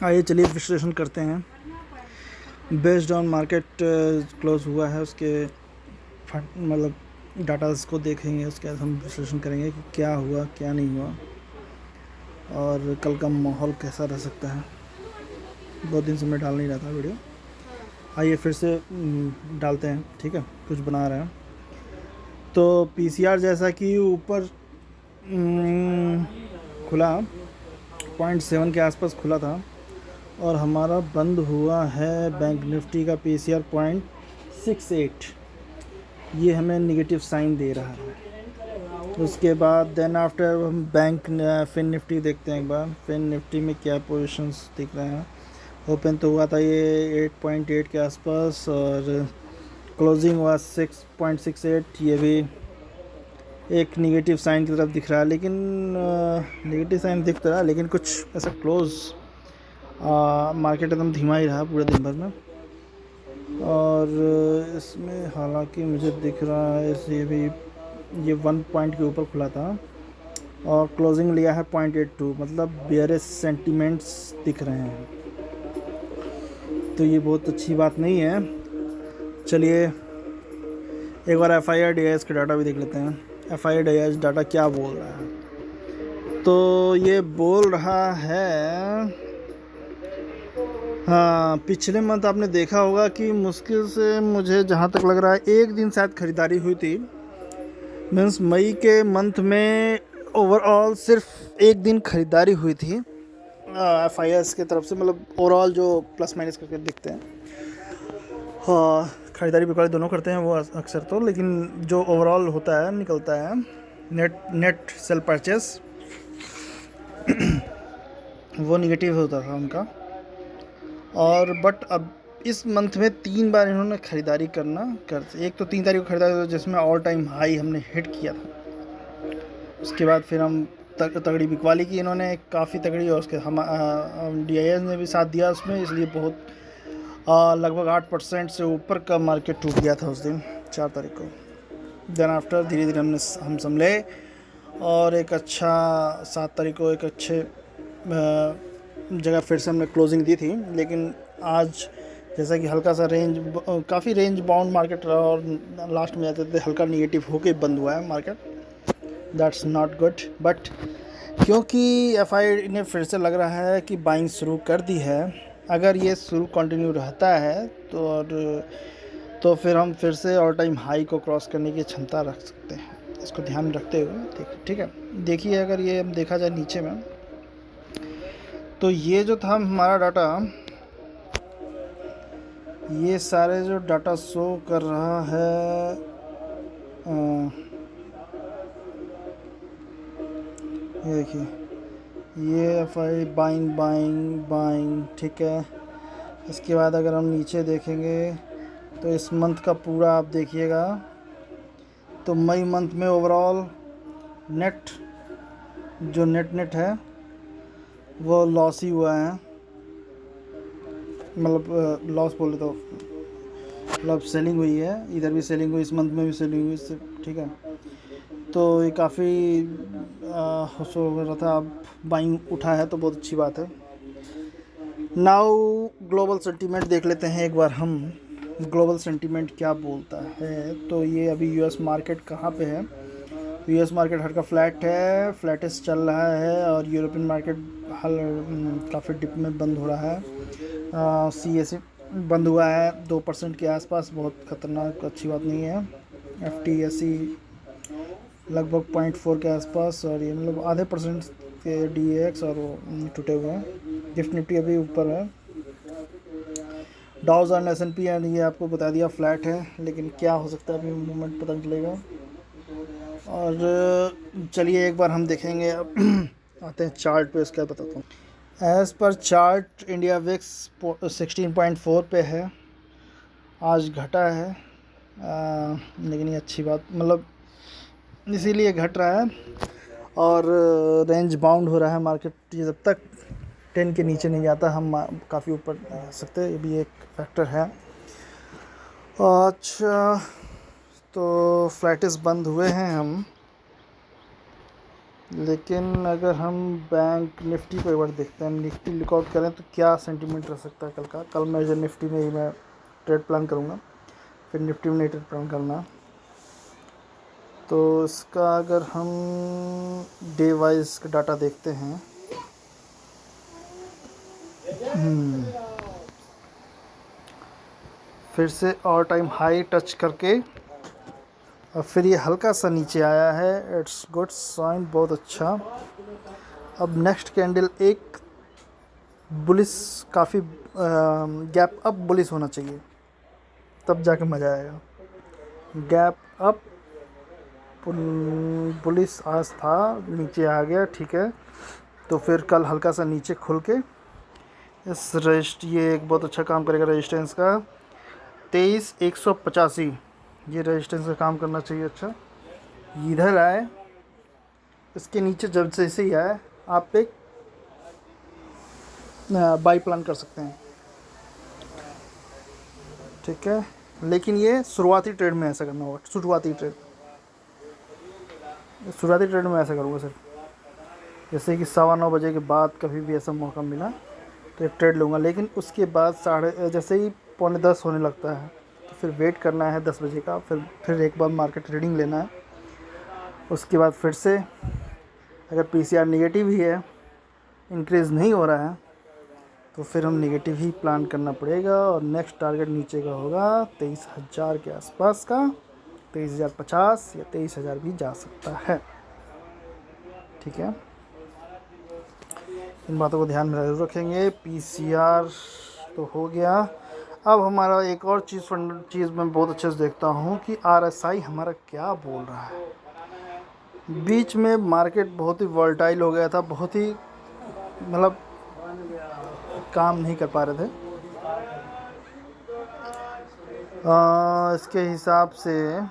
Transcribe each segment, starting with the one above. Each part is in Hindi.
आइए चलिए विश्लेषण करते हैं। बेस्ड ऑन मार्केट क्लोज हुआ है उसके मतलब डाटास को देखेंगे, उसके बाद हम विश्लेषण करेंगे कि क्या हुआ क्या नहीं हुआ और कल का माहौल कैसा रह सकता है। बहुत दिन से मैं डाल नहीं रहा था वीडियो, आइए फिर से डालते हैं। ठीक है, कुछ बना रहे हैं। तो पीसीआर जैसा कि ऊपर खुला 0.7 के आसपास खुला था और हमारा बंद हुआ है बैंक निफ्टी का पीसीआर 0.68। ये हमें नेगेटिव साइन दे रहा है। उसके बाद देन आफ्टर हम बैंक फिन निफ्टी देखते हैं। एक बार फिन निफ्टी में क्या पोजीशंस दिख रहे हैं। ओपन तो हुआ था ये 8.8 के आसपास और क्लोजिंग हुआ 6.68। ये भी एक नेगेटिव साइन की तरफ दिख रहा है, लेकिन नेगेटिव साइन दिख रहा है लेकिन कुछ ऐसा क्लोज मार्केट एकदम धीमा ही रहा पूरे दिन भर में। और इसमें हालांकि मुझे दिख रहा है ये भी ये 1 पॉइंट के ऊपर खुला था और क्लोजिंग लिया है 0.82, मतलब बेयरिश सेंटिमेंट्स दिख रहे हैं। तो ये बहुत अच्छी बात नहीं है। चलिए एक बार FIR-DIS का डाटा भी देख लेते हैं। FIR-DIS डाटा क्या बोल रहा है। तो ये बोल रहा है, हाँ, पिछले मंथ आपने देखा होगा कि मुश्किल से मुझे जहाँ तक लग रहा है एक दिन शायद ख़रीदारी हुई थी। मीन्स मई के मंथ में ओवरऑल सिर्फ एक दिन ख़रीदारी हुई थी FIS की तरफ से, मतलब ओवरऑल जो प्लस माइनस करके दिखते हैं। हाँ, ख़रीदारी बिक्री दोनों करते हैं वो अक्सर तो, लेकिन जो ओवरऑल होता है निकलता है नेट सेल परचेस वो निगेटिव होता था उनका। और बट अब इस मंथ में 3 बार इन्होंने ख़रीदारी एक तो 3 तारीख को ख़रीदारी जिसमें ऑल टाइम हाई हमने हिट किया था। उसके बाद फिर हम तगड़ी बिकवाली की इन्होंने काफ़ी तगड़ी, और उसके हम DIS ने भी साथ दिया उसमें, इसलिए बहुत लगभग 8% से ऊपर का मार्केट टूट गया था उस दिन 4 तारीख को। देन आफ्टर धीरे धीरे हम संभले और एक अच्छा 7 तारीख को एक अच्छे जगह फिर से हमने क्लोजिंग दी थी। लेकिन आज जैसा कि हल्का सा काफ़ी रेंज बाउंड मार्केट रहा और लास्ट में जाते थे हल्का निगेटिव होके बंद हुआ है market. That's not good. But क्योंकि FI ने फिर से लग रहा है कि बाइंग शुरू कर दी है, अगर ये शुरू कंटिन्यू रहता है तो फिर हम फिर से ऑल टाइम हाई को क्रॉस करने की क्षमता रख सकते हैं। इसको ध्यान में रखते हुए ठीक है। देखिए अगर ये देखा जाए नीचे में, तो ये जो था हमारा डाटा, ये सारे जो डाटा शो कर रहा है ये देखिए, ये FI बाइंग ठीक है। इसके बाद अगर हम नीचे देखेंगे तो इस मंथ का पूरा आप देखिएगा तो मई मंथ में ओवरऑल नेट जो नेट है वो लॉस ही हुआ है। मतलब लॉस बोले तो मतलब सेलिंग हुई है, इधर भी सेलिंग हुई, इस मंथ में भी सेलिंग हुई इससे, ठीक है। तो ये काफ़ी खुश हो रहा था, अब बाइंग उठा है तो बहुत अच्छी बात है। नाउ ग्लोबल सेंटीमेंट देख लेते हैं एक बार हम, ग्लोबल सेंटीमेंट क्या बोलता है। तो ये अभी US मार्केट कहाँ पे है। US मार्केट हल्का फ्लैट है, फ्लैटिस चल रहा है और यूरोपियन मार्केट काफ़ी डिप में बंद हो रहा है। CAC बंद हुआ है 2% के आसपास, बहुत ख़तरनाक, अच्छी बात नहीं है। FTSE लगभग 0.4 के आसपास, और ये मतलब आधे % के DAX और वो टूटे हुए हैं। गिफ्ट निफ्टी अभी ऊपर है। डाउज और S&P एंड ये आपको बता दिया फ्लैट है, लेकिन क्या हो सकता है अभी मूवमेंट पता चलेगा। और चलिए एक बार हम देखेंगे अब आते हैं चार्ट पे, इसका बताता हूँ। As per chart India VIX 16.4 पे है, आज घटा है लेकिन ये अच्छी बात, मतलब इसीलिए घट रहा है और रेंज बाउंड हो रहा है मार्केट। ये जब तक 10 के नीचे नहीं जाता हम काफ़ी ऊपर जा सकते हैं, ये भी एक फैक्टर है। अच्छा, तो फ्लैटिस बंद हुए हैं हम, लेकिन अगर हम बैंक निफ्टी को एक बार देखते हैं, निफ्टी लुकआउट करें तो क्या सेंटीमेंट रह सकता है कल का। कल मैं जो निफ्टी में ही मैं ट्रेड प्लान करूँगा, फिर निफ्टी में नहीं ट्रेड प्लान करना। तो इसका अगर हम डे वाइज का डाटा देखते हैं, फिर से ऑल टाइम हाई टच करके और फिर ये हल्का सा नीचे आया है। इट्स गुड साइन, बहुत अच्छा। अब नेक्स्ट कैंडल एक बुलिस, काफ़ी गैप अप बुलिस होना चाहिए, तब जाके मज़ा आएगा। गैप अप बुलिस आज था, नीचे आ गया, ठीक है। तो फिर कल हल्का सा नीचे खुल के इस ये एक बहुत अच्छा काम करेगा रेजिस्टेंस का 23,185, ये रेजिस्टेंस का काम करना चाहिए। अच्छा, इधर आए, इसके नीचे जब जैसे ही आए आप एक बाई प्लान कर सकते हैं, ठीक है। लेकिन ये शुरुआती ट्रेड में ऐसा करना होगा, शुरुआती ट्रेड में ऐसा करूँगा सिर्फ। जैसे कि 9:15 बजे के बाद कभी भी ऐसा मौका मिला तो एक ट्रेड लूँगा, लेकिन उसके बाद जैसे ही 9:45 होने लगता है तो फिर वेट करना है 10 बजे का, फिर एक बार मार्केट रीडिंग लेना है। उसके बाद फिर से अगर पीसीआर नेगेटिव ही है, इंक्रीज़ नहीं हो रहा है, तो फिर हम नेगेटिव ही प्लान करना पड़ेगा। और नेक्स्ट टारगेट नीचे का होगा 23,000 के आसपास का, 23,050 या 23,000 भी जा सकता है, ठीक है। इन बातों को ध्यान में ज़रूर रखेंगे। पीसीआर तो हो गया। अब हमारा एक और चीज़ मैं बहुत अच्छे से देखता हूँ कि आरएसआई हमारा क्या बोल रहा है। बीच में मार्केट बहुत ही वॉलेटाइल हो गया था, बहुत ही मतलब काम नहीं कर पा रहे थे। इसके हिसाब से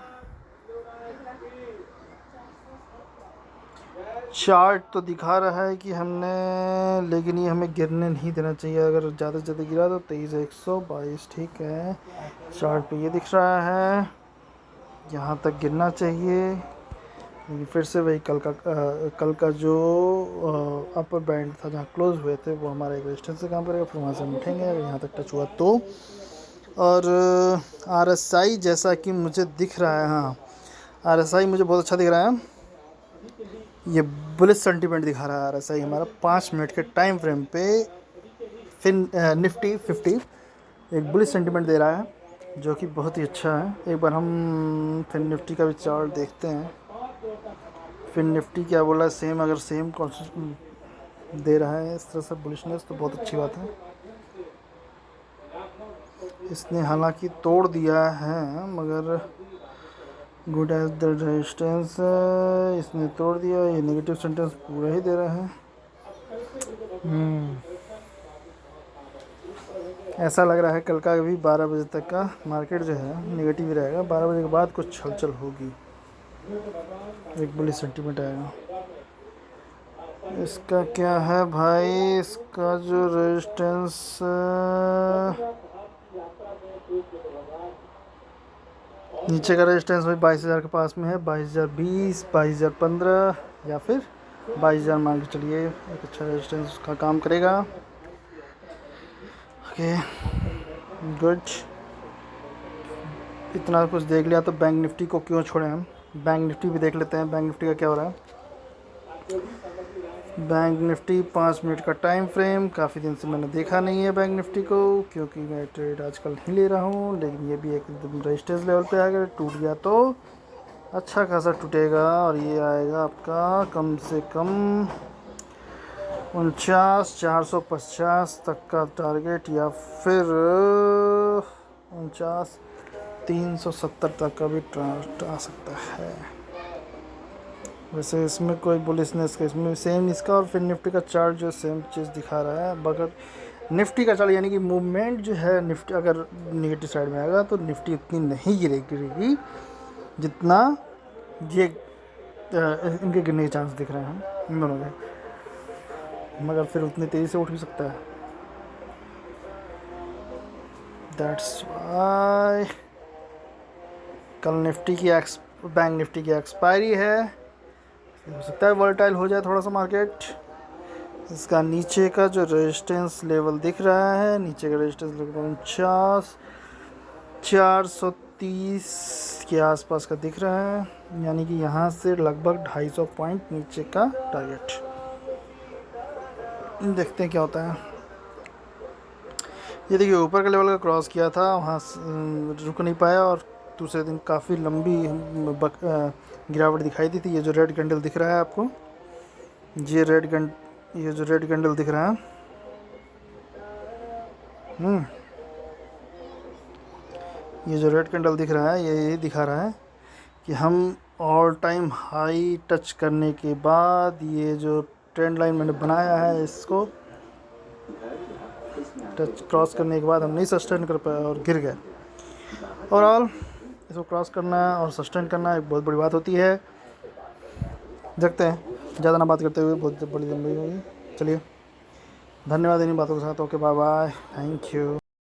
चार्ट तो दिखा रहा है कि हमने, लेकिन ये हमें गिरने नहीं देना चाहिए। अगर ज़्यादा से ज़्यादा गिरा तो 23,122, ठीक है। चार्ट पे ये दिख रहा है, यहाँ तक गिरना चाहिए। फिर से वही कल का जो अपर बैंड था जहाँ क्लोज हुए थे, वो हमारा एक रेजिस्टेंस से काम करेगा, फिर वहाँ से हम उठेंगे अगर यहाँ तक टच हुआ तो। और आरएसआई जैसा कि मुझे दिख रहा है, हाँ आरएसआई मुझे बहुत अच्छा दिख रहा है। ये बुलिश सेंटीमेंट दिखा रहा है आरएसआई हमारा 5 मिनट के टाइम फ्रेम पे। फिर निफ्टी 50 एक बुलिश सेंटीमेंट दे रहा है, जो कि बहुत ही अच्छा है। एक बार हम फिर निफ्टी का भी चार्ट देखते हैं। फिर निफ्टी क्या बोला, सेम, अगर सेम दे रहा है इस तरह से बुलिशनेस तो बहुत अच्छी बात है। इसने हालांकि तोड़ दिया है, मगर गुड एज द रेजिस्टेंस इसने तोड़ दिया। ये नेगेटिव सेंटेंस पूरा ही दे रहा है। ऐसा लग रहा है कल का भी 12 बजे तक का मार्केट जो है नेगेटिव ही रहेगा। 12 बजे के बाद कुछ हलचल होगी, एक बुलिश सेंटीमेंट आएगा। इसका क्या है भाई, इसका जो रेजिस्टेंस नीचे का रेजिस्टेंस भाई 22,000 के पास में है। 22,020, 22,015 या फिर 22,000 मान के चलिए, एक अच्छा रेजिस्टेंस का काम करेगा। ओके गुड, इतना कुछ देख लिया तो बैंक निफ्टी को क्यों छोड़ें हम, बैंक निफ्टी भी देख लेते हैं। बैंक निफ्टी का क्या हो रहा है। बैंक निफ्टी 5 मिनट का टाइम फ्रेम, काफ़ी दिन से मैंने देखा नहीं है बैंक निफ्टी को, क्योंकि मैं ट्रेड आजकल नहीं ले रहा हूँ। लेकिन ये भी एकदम रेजिस्टेंस लेवल पे आ गया, टूट गया तो अच्छा खासा टूटेगा। और ये आएगा आपका कम से कम 49,450 तक का टारगेट, या फिर 49,370 तक का भी आ सकता है। वैसे इसमें कोई बुलिशनेस का, इसमें सेम इसका और फिर निफ्टी का चार्ट जो सेम चीज़ दिखा रहा है। मगर निफ्टी का चार्ट यानी कि मूवमेंट जो है, निफ्टी अगर नेगेटिव साइड में आएगा तो निफ्टी इतनी नहीं गिरेगी जितना ये इनके गिरने के चांस दिख रहे हैं इन दोनों के। मगर फिर उतनी तेज़ी से उठ भी सकता है। दैट्स वाई कल निफ्टी की बैंक निफ्टी की एक्सपायरी है, हो सकता है वोलेटाइल हो जाए थोड़ा सा मार्केट। इसका नीचे का जो रेजिस्टेंस लेवल दिख रहा है, नीचे का रेजिस्टेंस लेवल 430 के आसपास का दिख रहा है, यानी कि यहाँ से लगभग 250 पॉइंट नीचे का टारगेट। देखते हैं क्या होता है। ये देखिए ऊपर का लेवल का क्रॉस किया था, वहाँ रुक नहीं पाया और दूसरे दिन काफ़ी लंबी गिरावट दिखाई दी थी। ये जो रेड कैंडल दिख रहा है आपको, ये जो रेड कैंडल दिख रहा है, ये जो रेड कैंडल दिख रहा है, ये दिखा रहा है कि हम ऑल टाइम हाई टच करने के बाद ये जो ट्रेंड लाइन मैंने बनाया है, इसको टच क्रॉस करने के बाद हम नहीं सस्टेन कर पाए और गिर गए। ओवरऑल इसको क्रॉस करना और सस्टेन करना एक बहुत बड़ी बात होती है। देखते हैं, ज़्यादा ना बात करते हुए, बहुत बड़ी लंबी होगी। चलिए, धन्यवाद इन्हीं बातों के साथ। Okay, bye bye, thank you.